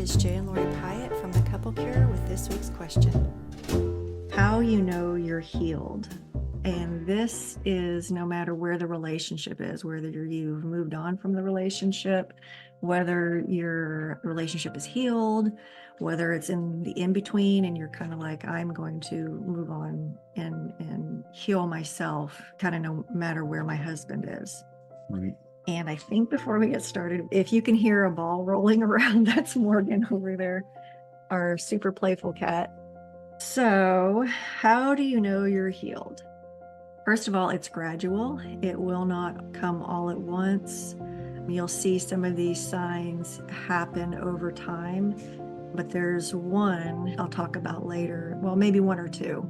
is Jay and Lori Pyatt from The Couple Cure with this week's question. How you know you're healed. And this is no matter where the relationship is, whether you've moved on from the relationship, whether your relationship is healed, whether it's in the in-between and you're kind of like, I'm going to move on and heal myself, kind of no matter where my husband is. Right. And I think before we get started, if you can hear a ball rolling around, that's Morgan over there, our super playful cat. So how do you know you're healed? First of all, it's gradual. It will not come all at once. You'll see some of these signs happen over time, but there's one I'll talk about later, well, maybe one or two,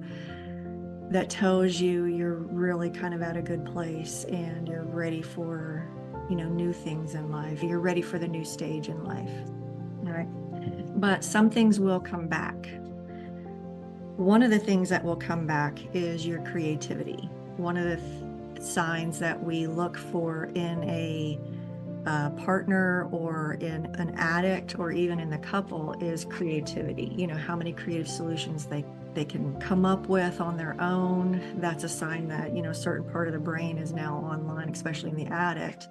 that tells you you're really kind of at a good place and you're ready for, new things in life. You're ready for the new stage in life, all right? But some things will come back. One of the things that will come back is your creativity. One of the signs that we look for in a partner or in an addict or even in the couple is creativity. How many creative solutions they can come up with on their own. That's a sign that, a certain part of the brain is now online, especially in the addict.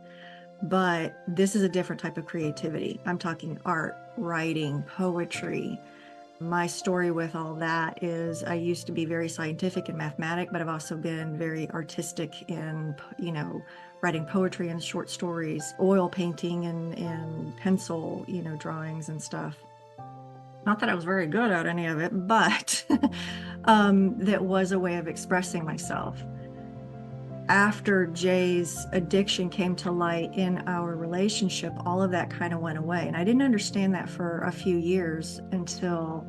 But this is a different type of creativity. I'm talking art, writing, poetry. My story with all that is I used to be very scientific and mathematic, but I've also been very artistic in, writing poetry and short stories, oil painting and pencil, drawings and stuff. Not that I was very good at any of it, but that was a way of expressing myself. After Jay's addiction came to light in our relationship, all of that kind of went away. And I didn't understand that for a few years until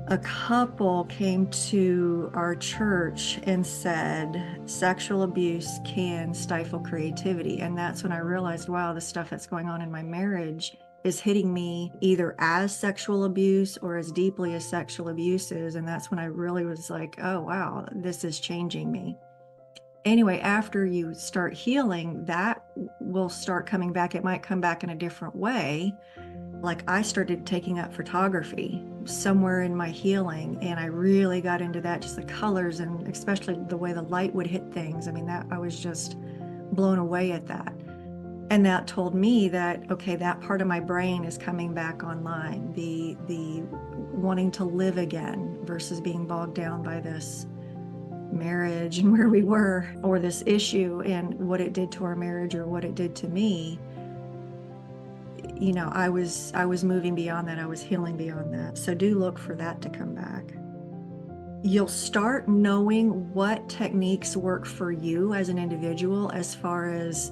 a couple came to our church and said sexual abuse can stifle creativity. And that's when I realized, wow, the stuff that's going on in my marriage is hitting me either as sexual abuse or as deeply as sexual abuse is. And that's when I really was like, oh, wow, this is changing me. Anyway, after you start healing, that will start coming back. It might come back in a different way. Like I started taking up photography somewhere in my healing, and I really got into that, just the colors and especially the way the light would hit things. I mean, that I was just blown away at that. And that told me that, okay, that part of my brain is coming back online, the wanting to live again versus being bogged down by this marriage and where we were, or this issue and what it did to our marriage or what it did to me. I was moving beyond that. I was healing beyond that. So do look for that to come back. You'll start knowing what techniques work for you as an individual as far as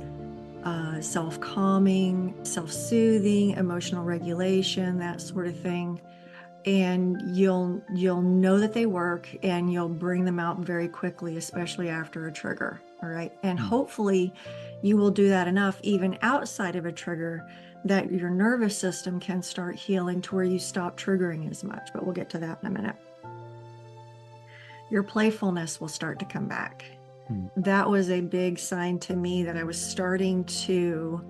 self-calming, self-soothing, emotional regulation, that sort of thing. And you'll know that they work and you'll bring them out very quickly, especially after a trigger. All right. And hopefully you will do that enough even outside of a trigger that your nervous system can start healing to where you stop triggering as much. But we'll get to that in a minute. Your playfulness will start to come back. That was a big sign to me that I was starting to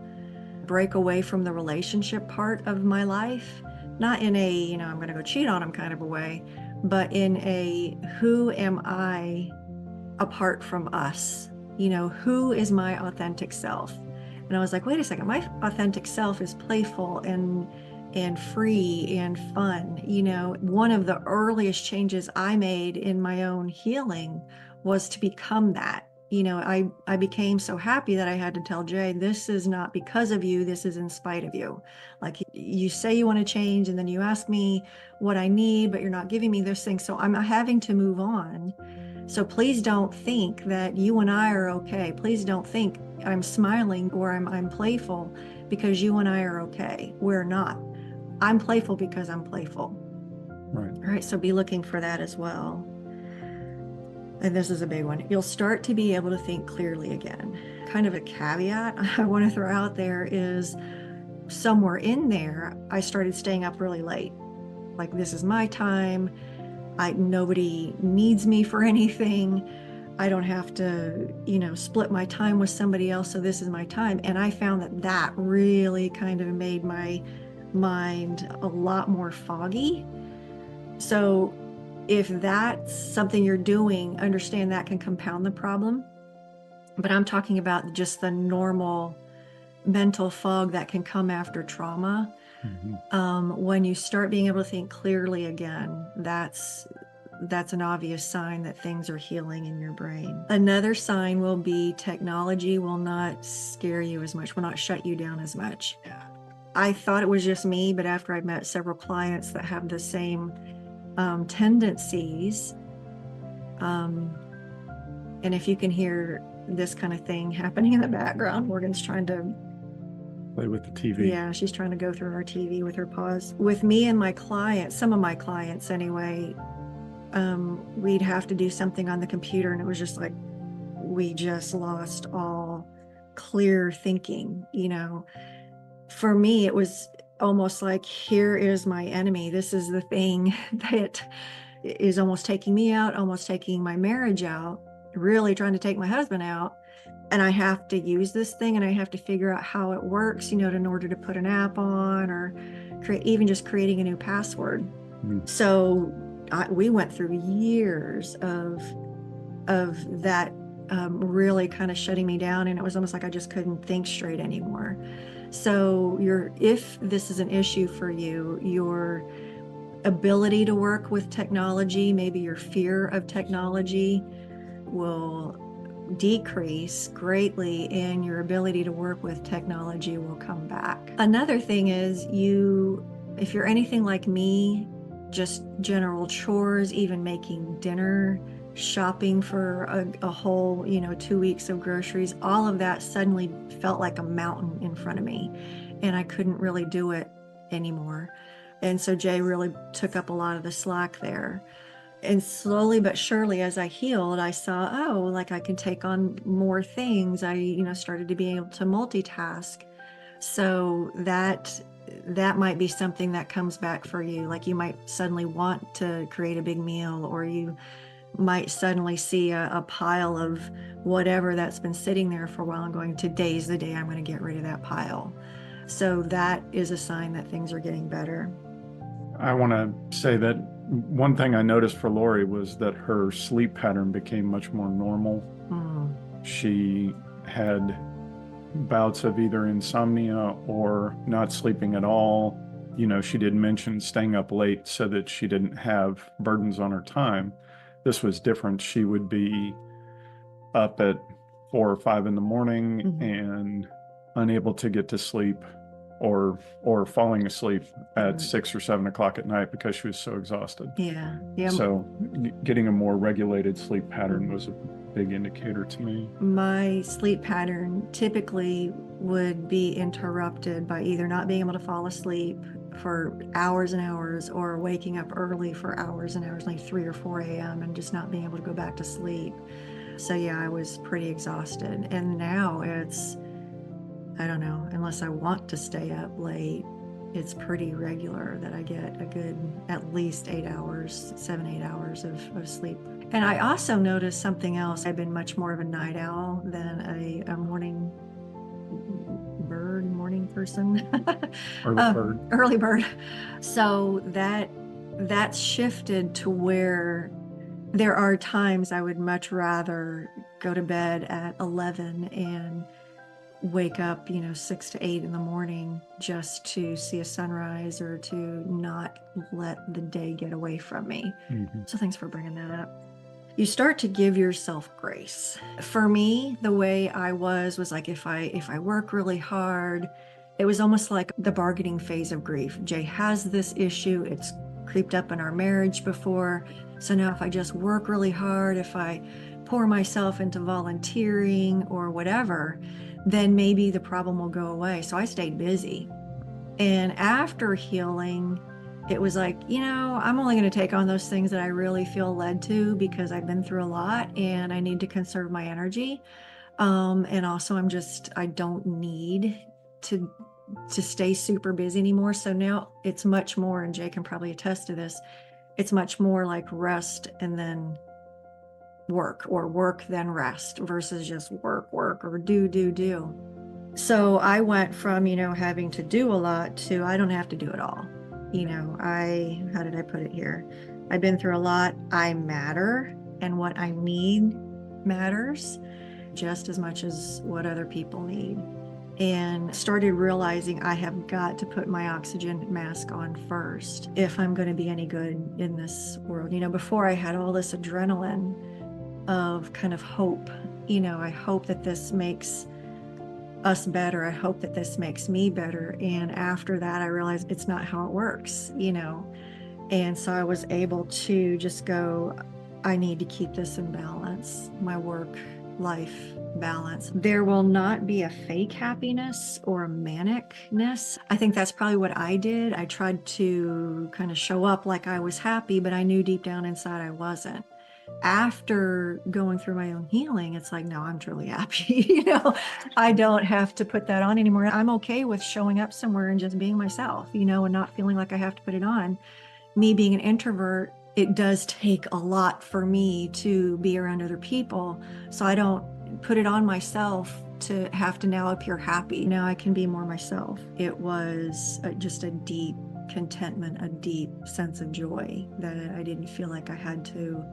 break away from the relationship part of my life. Not in a, I'm going to go cheat on him kind of a way, but in a, who am I apart from us? Who is my authentic self? And I was like, wait a second, my authentic self is playful and free and fun. One of the earliest changes I made in my own healing was to become that. I became so happy that I had to tell Jay, this is not because of you, this is in spite of you. Like you say you want to change and then you ask me what I need, but you're not giving me those things. So I'm having to move on. So please don't think that you and I are okay. Please don't think I'm smiling or I'm playful because you and I are okay. We're not. I'm playful because I'm playful. Right. All right. So be looking for that as well. And this is a big one. You'll start to be able to think clearly again. Kind of a caveat I want to throw out there is somewhere in there, I started staying up really late. Like, this is my time. Nobody needs me for anything. I don't have to, split my time with somebody else. So this is my time. And I found that really kind of made my mind a lot more foggy. So if that's something you're doing, understand that can compound the problem. But I'm talking about just the normal mental fog that can come after trauma. When you start being able to think clearly again, that's an obvious sign that things are healing in your brain. Another sign will be technology will not scare you as much, will not shut you down as much. I thought it was just me, but after I met several clients that have the same tendencies, and if you can hear this kind of thing happening in the background, Morgan's trying to play with the TV. Yeah, she's trying to go through our TV with her paws. With me and my clients, some of my clients anyway, we'd have to do something on the computer, and it was just like we just lost all clear thinking. For me, it was almost like, here is my enemy. This is the thing that is almost taking me out, almost taking my marriage out, really trying to take my husband out. And I have to use this thing, and I have to figure out how it works, in order to put an app on, or even just creating a new password. So we went through years of that really kind of shutting me down, and it was almost like I just couldn't think straight anymore. So if this is an issue for you, your ability to work with technology, maybe your fear of technology will decrease greatly, and your ability to work with technology will come back. Another thing is, if you're anything like me, just general chores, even making dinner, shopping for a whole 2 weeks of groceries, all of that suddenly felt like a mountain in front of me, and I couldn't really do it anymore. And so Jay really took up a lot of the slack there. And slowly but surely, as I healed, I saw, like I can take on more things. I started to be able to multitask. So that might be something that comes back for you. Like you might suddenly want to create a big meal, or you might suddenly see a pile of whatever that's been sitting there for a while and going, today's the day I'm going to get rid of that pile. So that is a sign that things are getting better. I want to say that one thing I noticed for Lori was that her sleep pattern became much more normal. She had bouts of either insomnia or not sleeping at all. She did mention staying up late so that she didn't have burdens on her time. This was different. She would be up at 4 or 5 in the morning and unable to get to sleep, or falling asleep at 6 or 7 o'clock at night because she was so exhausted. Yeah. So getting a more regulated sleep pattern was a big indicator to me. My sleep pattern typically would be interrupted by either not being able to fall asleep for hours and hours, or waking up early for hours and hours, like 3 or 4 a.m., and just not being able to go back to sleep. So yeah, I was pretty exhausted. And now it's, I don't know, unless I want to stay up late, it's pretty regular that I get a good at least 8 hours, 7-8 hours of sleep. And I also noticed something else. I've been much more of a night owl than a morning person. Early bird. So that's shifted to where there are times I would much rather go to bed at 11 and wake up 6 to 8 in the morning just to see a sunrise, or to not let the day get away from me. So thanks for bringing that up. You start to give yourself grace. For me, the way I was like, if I work really hard, it was almost like the bargaining phase of grief. Jay has this issue, it's creeped up in our marriage before, so now if I just work really hard, if I pour myself into volunteering or whatever, then maybe the problem will go away. So I stayed busy. And after healing, it was like, I'm only going to take on those things that I really feel led to, because I've been through a lot and I need to conserve my energy. And also I don't need to stay super busy anymore. So now it's much more, and Jay can probably attest to this, it's much more like rest and then work, or work then rest, versus just work or do. So I went from, having to do a lot to I don't have to do it all. How did I put it here? I've been through a lot. I matter, and what I need matters just as much as what other people need. And started realizing I have got to put my oxygen mask on first if I'm going to be any good in this world. Before I had all this adrenaline of kind of hope. I hope that this makes us better. I hope that this makes me better. And after that, I realized it's not how it works. And so I was able to just go, I need to keep this in balance, my work-life balance. There will not be a fake happiness or a manic-ness. I think that's probably what I did. I tried to kind of show up like I was happy, but I knew deep down inside I wasn't. After going through my own healing, it's like, no, I'm truly happy. I don't have to put that on anymore. I'm okay with showing up somewhere and just being myself, and not feeling like I have to put it on. Me being an introvert, it does take a lot for me to be around other people. So I don't put it on myself to have to now appear happy. Now I can be more myself. It was just a deep contentment, a deep sense of joy that I didn't feel like I had to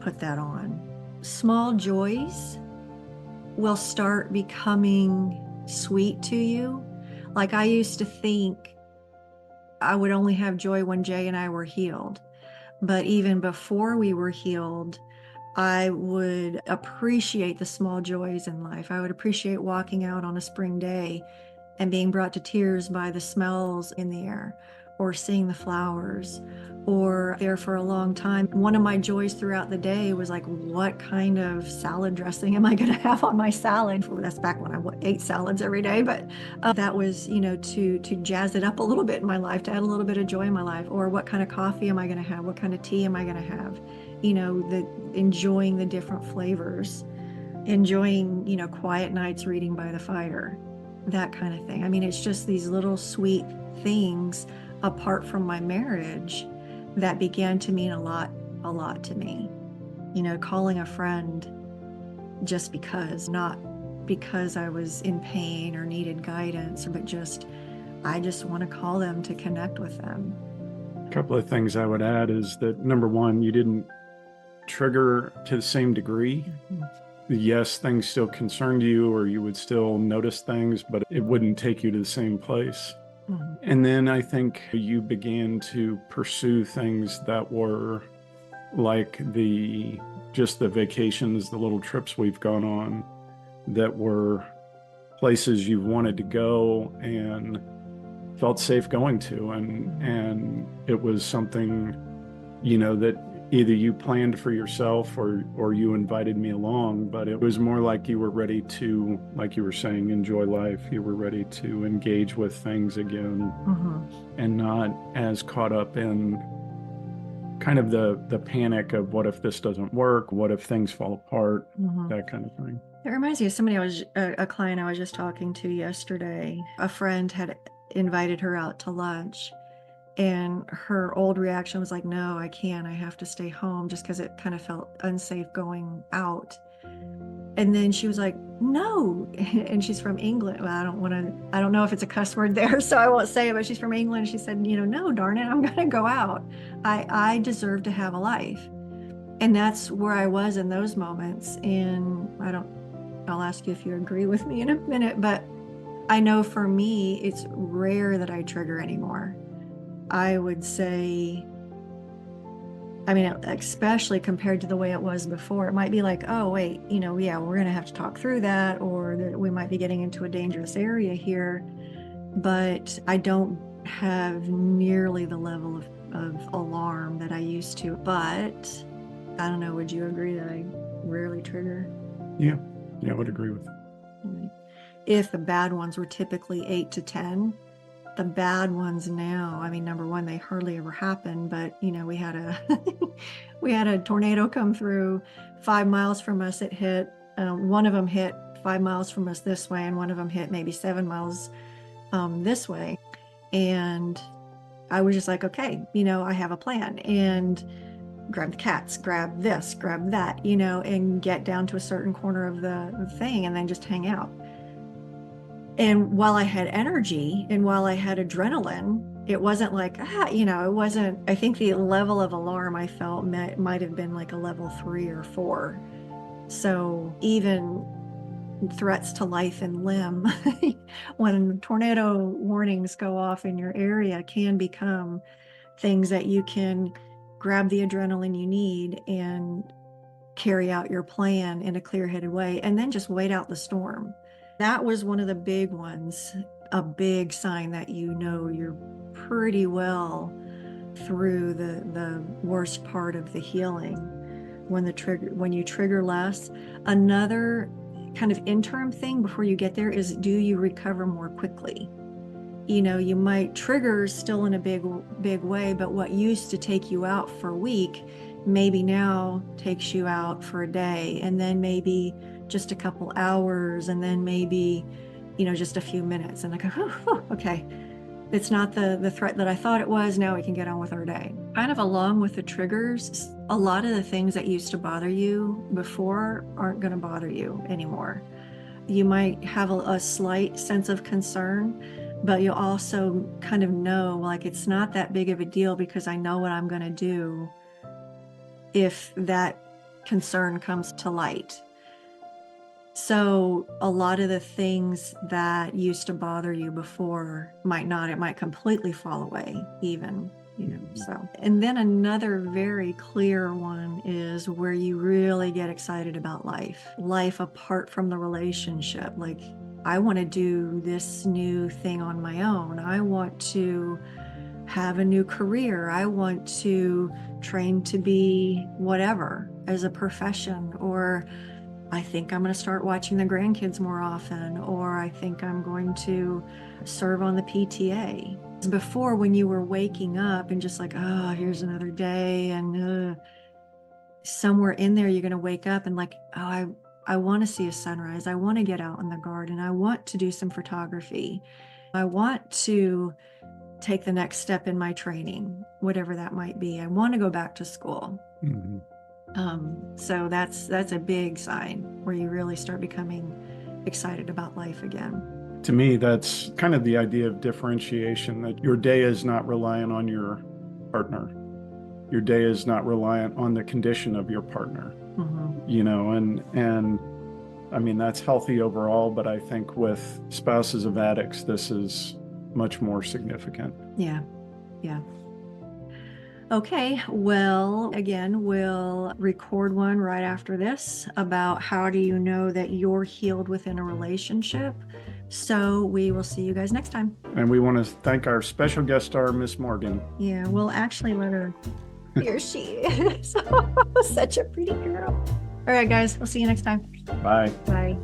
put that on. Small joys will start becoming sweet to you. Like I used to think I would only have joy when Jay and I were healed. But even before we were healed, I would appreciate the small joys in life. I would appreciate walking out on a spring day and being brought to tears by the smells in the air, or seeing the flowers, or there for a long time. One of my joys throughout the day was like, what kind of salad dressing am I going to have on my salad? That's back when I ate salads every day, but that was, to jazz it up a little bit in my life, to add a little bit of joy in my life. Or what kind of coffee am I going to have? What kind of tea am I going to have? Enjoying the different flavors, enjoying, quiet nights reading by the fire, that kind of thing. I mean, it's just these little sweet things apart from my marriage that began to mean a lot to me. Calling a friend just because, not because I was in pain or needed guidance, but I just want to call them to connect with them. A couple of things I would add is that, number one, you didn't trigger to the same degree. Mm-hmm. Yes, things still concerned you, or you would still notice things, but it wouldn't take you to the same place. Mm-hmm. And then I think you began to pursue things that were like just the vacations, the little trips we've gone on, that were places you wanted to go and felt safe going to. And it was something, that either you planned for yourself or you invited me along, but it was more like you were ready to, like you were saying, enjoy life. You were ready to engage with things again, mm-hmm. and not as caught up in kind of the panic of what if this doesn't work? What if things fall apart? Mm-hmm. That kind of thing. It reminds me of a client I was just talking to yesterday. A friend had invited her out to lunch, and her old reaction was like, no, I can't. I have to stay home, just because it kind of felt unsafe going out. And then she was like, no. And she's from England. Well, I don't know if it's a cuss word there, so I won't say it, but she's from England. She said, no, darn it, I'm going to go out. I deserve to have a life. And that's where I was in those moments. And I'll ask you if you agree with me in a minute, but I know for me, it's rare that I trigger anymore. I would say, especially compared to the way it was before, it might be like, oh, wait, yeah, we're going to have to talk through that, or that we might be getting into a dangerous area here. But I don't have nearly the level of alarm that I used to. But I don't know, would you agree that I rarely trigger? Yeah, I would agree with that. If the bad ones were typically 8 to 10, the bad ones now, number one, they hardly ever happen, but we had a tornado come through 5 miles from us. It hit, one of them hit 5 miles from us this way, and one of them hit maybe 7 miles this way. And I was just like, okay, I have a plan, and grab the cats, grab this, grab that, and get down to a certain corner of the thing, and then just hang out. And while I had energy and while I had adrenaline, it wasn't like, it wasn't, I think the level of alarm I felt might have been like a level 3 or 4. So even threats to life and limb, when tornado warnings go off in your area, can become things that you can grab the adrenaline you need and carry out your plan in a clear-headed way, and then just wait out the storm. That was one of the big ones, a big sign that you're pretty well through the worst part of the healing. When you trigger less. Another kind of interim thing before you get there is, do you recover more quickly? You might trigger still in a big way, but what used to take you out for a week maybe now takes you out for a day, and then maybe just a couple hours, and then maybe just a few minutes, and I go, okay, it's not the threat that I thought it was. Now we can get on with our day. Kind of along with the triggers, a lot of the things that used to bother you before aren't going to bother you anymore. You might have a slight sense of concern, but you'll also kind of know, like, it's not that big of a deal because I know what I'm going to do if that concern comes to light. So a lot of the things that used to bother you before might not, it might completely fall away even, so. And then another very clear one is where you really get excited about life apart from the relationship. Like, I want to do this new thing on my own. I want to have a new career. I want to train to be whatever as a profession, or I think I'm going to start watching the grandkids more often, or I think I'm going to serve on the PTA. Before, when you were waking up and just like, oh, here's another day, and somewhere in there you're going to wake up and like, oh, I want to see a sunrise. I want to get out in the garden. I want to do some photography. I want to take the next step in my training, whatever that might be. I want to go back to school. Mm-hmm. So that's a big sign where you really start becoming excited about life again. To me, that's kind of the idea of differentiation, that your day is not reliant on your partner. Your day is not reliant on the condition of your partner. Mm-hmm. And I mean, that's healthy overall, but I think with spouses of addicts, this is much more significant. Yeah. Okay, well, again, we'll record one right after this about how do you know that you're healed within a relationship. So we will see you guys next time. And we want to thank our special guest star, Miss Morgan. Yeah, we'll actually let her. Here she is. Such a pretty girl. All right, guys, we'll see you next time. Bye. Bye.